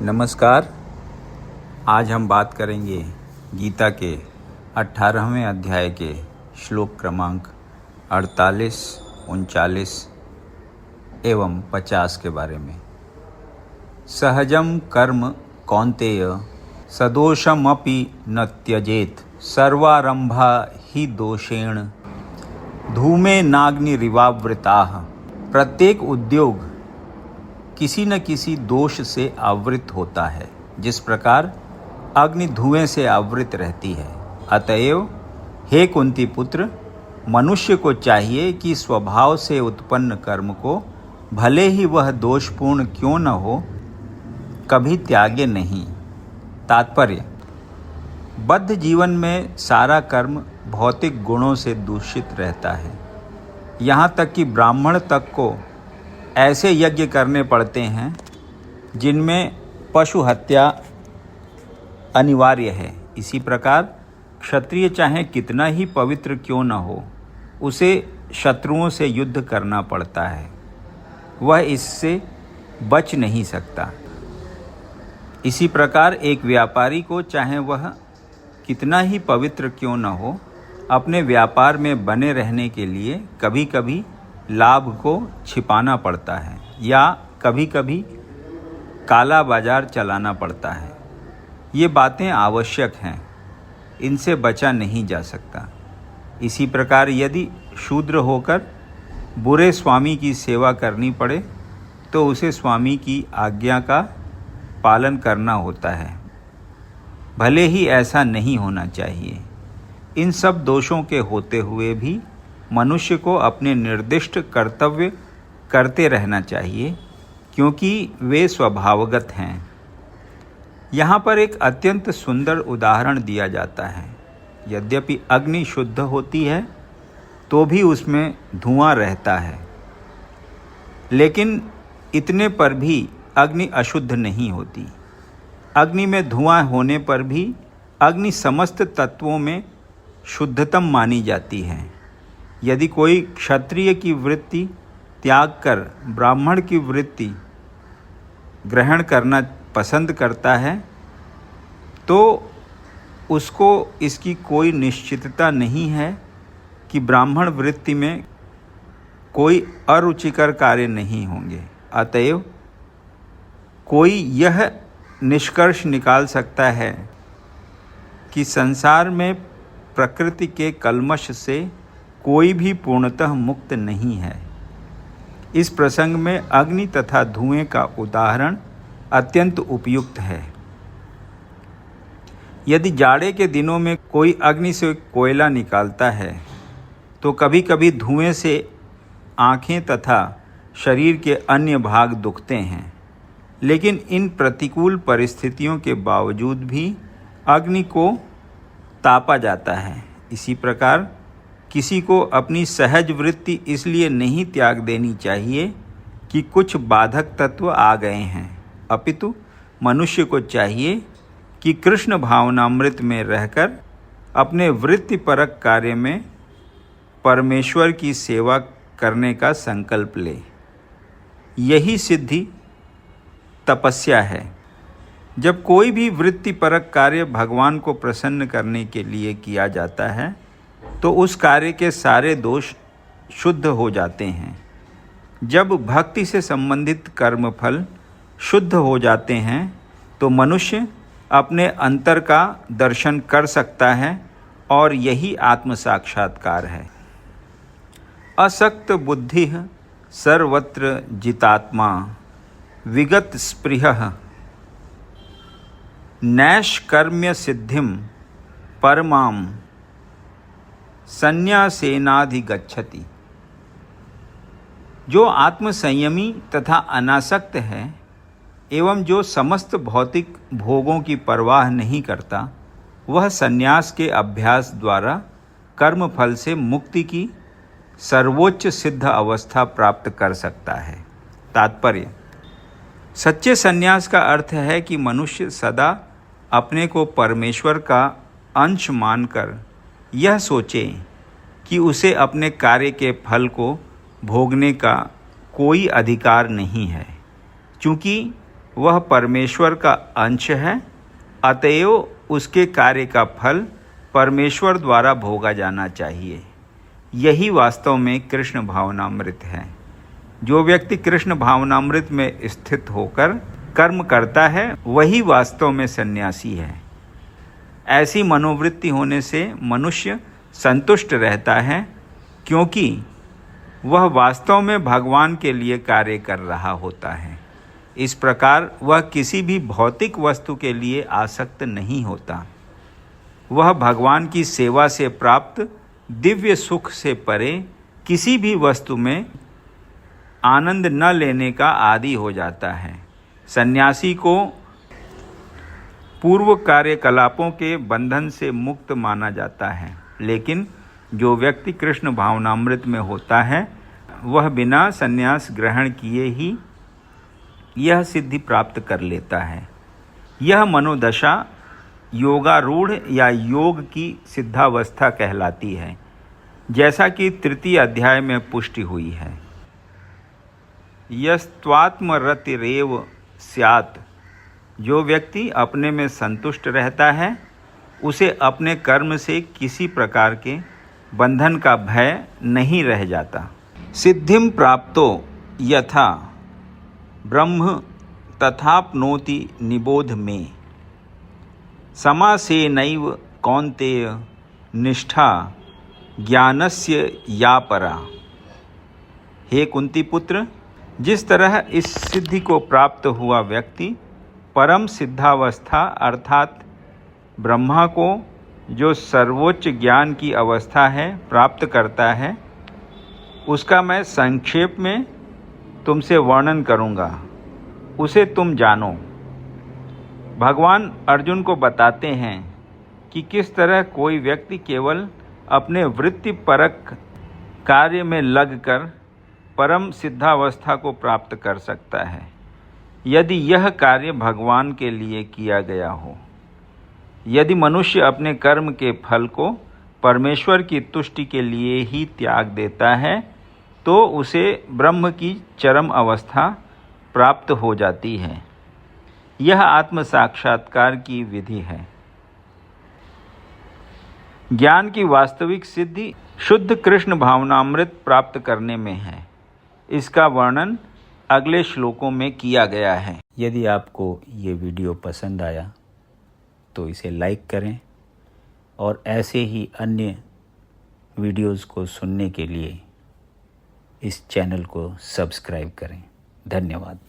नमस्कार। आज हम बात करेंगे गीता के 18वें अध्याय के श्लोक क्रमांक 48, 39 एवं 50 के बारे में। सहजम कर्म कौन्तेय सदोषमपि न त्यजेत सर्वारंभा ही दोषेण धूमे नाग्निरिवावृताः। प्रत्येक उद्योग किसी न किसी दोष से आवृत होता है, जिस प्रकार अग्नि धुएं से आवृत रहती है। अतएव हे कुंती पुत्र, मनुष्य को चाहिए कि स्वभाव से उत्पन्न कर्म को भले ही वह दोषपूर्ण क्यों न हो, कभी त्यागे नहीं। तात्पर्य: बद्ध जीवन में सारा कर्म भौतिक गुणों से दूषित रहता है। यहाँ तक कि ब्राह्मण तक को ऐसे यज्ञ करने पड़ते हैं जिनमें पशु हत्या अनिवार्य है। इसी प्रकार क्षत्रिय चाहे कितना ही पवित्र क्यों न हो, उसे शत्रुओं से युद्ध करना पड़ता है, वह इससे बच नहीं सकता। इसी प्रकार एक व्यापारी को चाहे वह कितना ही पवित्र क्यों न हो, अपने व्यापार में बने रहने के लिए कभी कभी लाभ को छिपाना पड़ता है या कभी कभी काला बाजार चलाना पड़ता है। ये बातें आवश्यक हैं, इनसे बचा नहीं जा सकता। इसी प्रकार यदि शूद्र होकर बुरे स्वामी की सेवा करनी पड़े तो उसे स्वामी की आज्ञा का पालन करना होता है, भले ही ऐसा नहीं होना चाहिए। इन सब दोषों के होते हुए भी मनुष्य को अपने निर्दिष्ट कर्तव्य करते रहना चाहिए, क्योंकि वे स्वभावगत हैं। यहाँ पर एक अत्यंत सुंदर उदाहरण दिया जाता है। यद्यपि अग्नि शुद्ध होती है तो भी उसमें धुआं रहता है, लेकिन इतने पर भी अग्नि अशुद्ध नहीं होती। अग्नि में धुआं होने पर भी अग्नि समस्त तत्वों में शुद्धतम मानी जाती है। यदि कोई क्षत्रिय की वृत्ति त्याग कर ब्राह्मण की वृत्ति ग्रहण करना पसंद करता है तो उसको इसकी कोई निश्चितता नहीं है कि ब्राह्मण वृत्ति में कोई अरुचिकर कार्य नहीं होंगे। अतएव कोई यह निष्कर्ष निकाल सकता है कि संसार में प्रकृति के कल्मश से कोई भी पूर्णतः मुक्त नहीं है। इस प्रसंग में अग्नि तथा धुएं का उदाहरण अत्यंत उपयुक्त है। यदि जाड़े के दिनों में कोई अग्नि से कोयला निकालता है तो कभी कभी धुएं से आँखें तथा शरीर के अन्य भाग दुखते हैं, लेकिन इन प्रतिकूल परिस्थितियों के बावजूद भी अग्नि को तापा जाता है। इसी प्रकार किसी को अपनी सहज वृत्ति इसलिए नहीं त्याग देनी चाहिए कि कुछ बाधक तत्व आ गए हैं, अपितु मनुष्य को चाहिए कि कृष्ण भावनामृत में रहकर अपने वृत्तिपरक कार्य में परमेश्वर की सेवा करने का संकल्प ले। यही सिद्धि तपस्या है। जब कोई भी वृत्तिपरक कार्य भगवान को प्रसन्न करने के लिए किया जाता है तो उस कार्य के सारे दोष शुद्ध हो जाते हैं। जब भक्ति से संबंधित कर्मफल शुद्ध हो जाते हैं तो मनुष्य अपने अंतर का दर्शन कर सकता है और यही आत्म साक्षात्कार है। असक्त बुद्धि सर्वत्र जितात्मा विगत स्पृहः नैष्कर्म्य सिद्धिम परमाम संन्यासेनाधिगच्छति। जो आत्मसंयमी तथा अनासक्त है एवं जो समस्त भौतिक भोगों की परवाह नहीं करता, वह संन्यास के अभ्यास द्वारा कर्मफल से मुक्ति की सर्वोच्च सिद्ध अवस्था प्राप्त कर सकता है। तात्पर्य: सच्चे संन्यास का अर्थ है कि मनुष्य सदा अपने को परमेश्वर का अंश मानकर यह सोचे कि उसे अपने कार्य के फल को भोगने का कोई अधिकार नहीं है, क्योंकि वह परमेश्वर का अंश है, अतएव उसके कार्य का फल परमेश्वर द्वारा भोगा जाना चाहिए। यही वास्तव में कृष्ण भावनामृत है। जो व्यक्ति कृष्ण भावनामृत में स्थित होकर कर्म करता है वही वास्तव में सन्यासी है। ऐसी मनोवृत्ति होने से मनुष्य संतुष्ट रहता है, क्योंकि वह वास्तव में भगवान के लिए कार्य कर रहा होता है। इस प्रकार वह किसी भी भौतिक वस्तु के लिए आसक्त नहीं होता। वह भगवान की सेवा से प्राप्त दिव्य सुख से परे किसी भी वस्तु में आनंद न लेने का आदी हो जाता है। सन्यासी को पूर्व कार्यकलापों के बंधन से मुक्त माना जाता है, लेकिन जो व्यक्ति कृष्ण भावनामृत में होता है वह बिना संन्यास ग्रहण किए ही यह सिद्धि प्राप्त कर लेता है। यह मनोदशा योगारूढ़ या योग की सिद्धावस्था कहलाती है, जैसा कि तृतीय अध्याय में पुष्टि हुई है। यस्त्वात्मरतिरेव स्यात्, जो व्यक्ति अपने में संतुष्ट रहता है उसे अपने कर्म से किसी प्रकार के बंधन का भय नहीं रह जाता। सिद्धिं प्राप्तो यथा ब्रह्म तथाप्नोति निबोध में, समासेनैव कौन्तेय निष्ठा ज्ञानस्य या परा। हे कुंती पुत्र, जिस तरह इस सिद्धि को प्राप्त हुआ व्यक्ति परम सिद्धावस्था अर्थात ब्रह्मा को, जो सर्वोच्च ज्ञान की अवस्था है, प्राप्त करता है, उसका मैं संक्षेप में तुमसे वर्णन करूँगा, उसे तुम जानो। भगवान अर्जुन को बताते हैं कि किस तरह कोई व्यक्ति केवल अपने वृत्तिपरक कार्य में लगकर परम सिद्धावस्था को प्राप्त कर सकता है, यदि यह कार्य भगवान के लिए किया गया हो। यदि मनुष्य अपने कर्म के फल को परमेश्वर की तुष्टि के लिए ही त्याग देता है तो उसे ब्रह्म की चरम अवस्था प्राप्त हो जाती है। यह आत्म साक्षात्कार की विधि है। ज्ञान की वास्तविक सिद्धि शुद्ध कृष्ण भावनामृत प्राप्त करने में है। इसका वर्णन अगले श्लोकों में किया गया है। यदि आपको ये वीडियो पसंद आया तो इसे लाइक करें और ऐसे ही अन्य वीडियोज़ को सुनने के लिए इस चैनल को सब्सक्राइब करें। धन्यवाद।